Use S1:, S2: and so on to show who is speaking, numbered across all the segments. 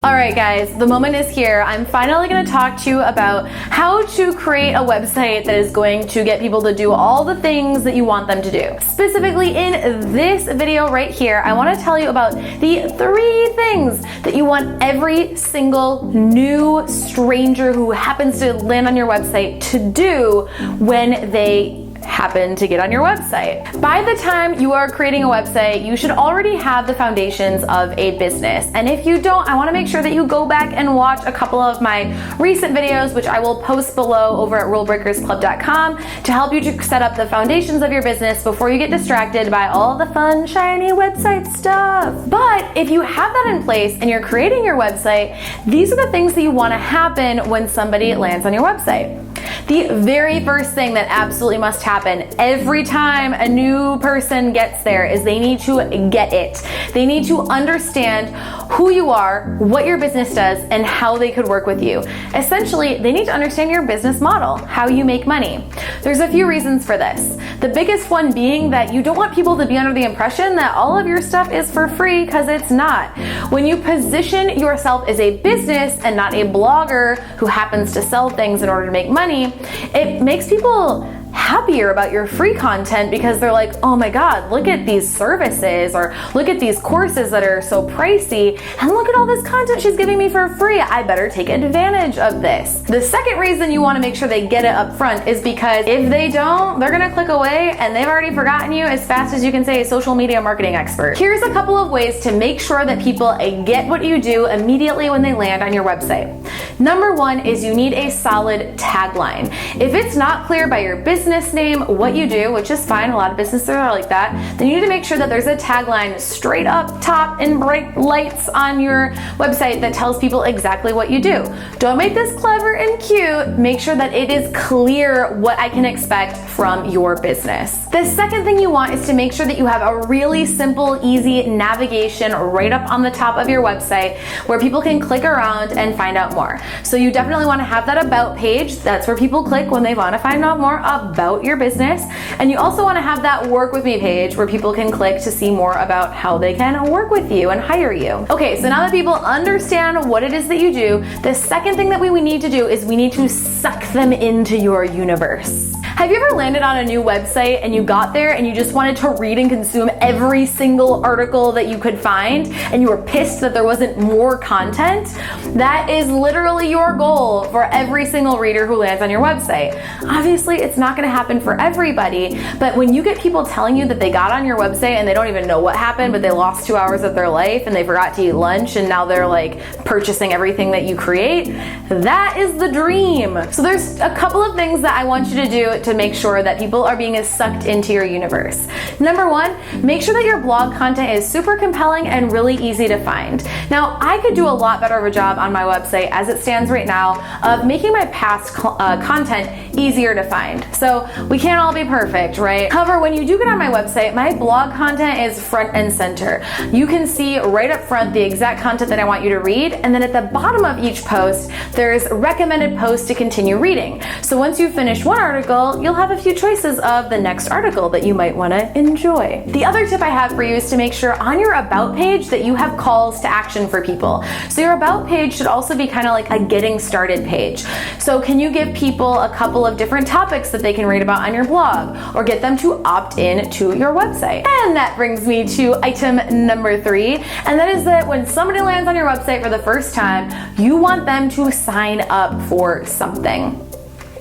S1: Alright guys, the moment is here. I'm finally going to talk to you about how to create a website that is going to get people to do all the things that you want them to do. Specifically in this video right here, I want to tell you about the 3 things that you want every single new stranger who happens to land on your website to do when they happen to get on your website. By the time you are creating a website, you should already have the foundations of a business. And if you don't, I want to make sure that you go back and watch a couple of my recent videos, which I will post below over at rulebreakersclub.com to help you to set up the foundations of your business before you get distracted by all the fun, shiny website stuff. But if you have that in place and you're creating your website, these are the things that you want to happen when somebody lands on your website. The very first thing that absolutely must happen every time a new person gets there is they need to get it. They need to understand who you are, what your business does, and how they could work with you. Essentially, they need to understand your business model, how you make money. There's a few reasons for this. The biggest one being that you don't want people to be under the impression that all of your stuff is for free, because it's not. When you position yourself as a business and not a blogger who happens to sell things in order to make money, it makes people happier about your free content because they're like, oh my God, look at these services, or look at these courses that are so pricey, and look at all this content she's giving me for free. I better take advantage of this. The second reason you want to make sure they get it up front is because if they don't, they're gonna click away and they've already forgotten you as fast as you can say a social media marketing expert. Here's a couple of ways to make sure that people get what you do immediately when they land on your website. Number 1 is you need a solid tagline. If it's not clear by your business name what you do, which is fine, a lot of businesses are like that, then you need to make sure that there's a tagline straight up top in bright lights on your website that tells people exactly what you do. Don't make this clever and cute. Make sure that it is clear what I can expect from your business. The second thing you want is to make sure that you have a really simple, easy navigation right up on the top of your website where people can click around and find out more. So you definitely want to have that about page. That's where people click when they want to find out more about your business. And you also want to have that work with me page where people can click to see more about how they can work with you and hire you. Okay, so now that people understand what it is that you do, the second thing that we need to do is we need to suck them into your universe. Have you ever landed on a new website and you got there and you just wanted to read and consume every single article that you could find and you were pissed that there wasn't more content? That is literally your goal for every single reader who lands on your website. Obviously, it's not going to happen for everybody, but when you get people telling you that they got on your website and they don't even know what happened, but they lost 2 hours of their life and they forgot to eat lunch and now they're like purchasing everything that you create, that is the dream. So there's a couple of things that I want you to do to make sure that people are being sucked into your universe. Number 1, make sure that your blog content is super compelling and really easy to find. Now, I could do a lot better of a job on my website as it stands right now of making my past content easier to find. So we can't all be perfect, right? However, when you do get on my website, my blog content is front and center. You can see right up front the exact content that I want you to read, and then at the bottom of each post, there's recommended posts to continue reading. So once you finish one article, you'll have a few choices of the next article that you might want to enjoy. The other tip I have for you is to make sure on your about page that you have calls to action for people. So your about page should also be kind of like a getting started page. So can you give people a couple of different topics that they can read about on your blog, or get them to opt in to your website? And that brings me to item number 3, and that is that when somebody lands on your website for the first time, you want them to sign up for something.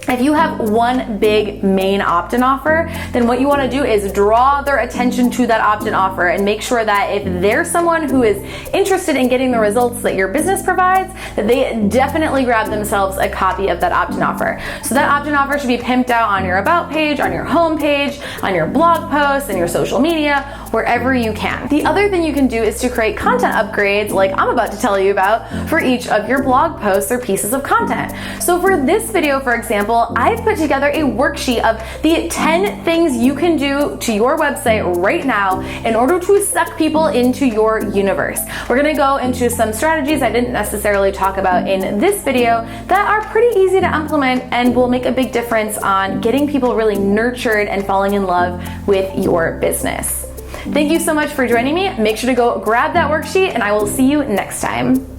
S1: If you have one big main opt-in offer, then what you want to do is draw their attention to that opt-in offer and make sure that if they're someone who is interested in getting the results that your business provides, that they definitely grab themselves a copy of that opt-in offer. So that opt-in offer should be pimped out on your about page, on your home page, on your blog posts, and your social media, wherever you can. The other thing you can do is to create content upgrades like I'm about to tell you about for each of your blog posts or pieces of content. So for this video, for example, I've put together a worksheet of the 10 things you can do to your website right now in order to suck people into your universe. We're gonna go into some strategies I didn't necessarily talk about in this video that are pretty easy to implement and will make a big difference on getting people really nurtured and falling in love with your business. Thank you so much for joining me. Make sure to go grab that worksheet and I will see you next time.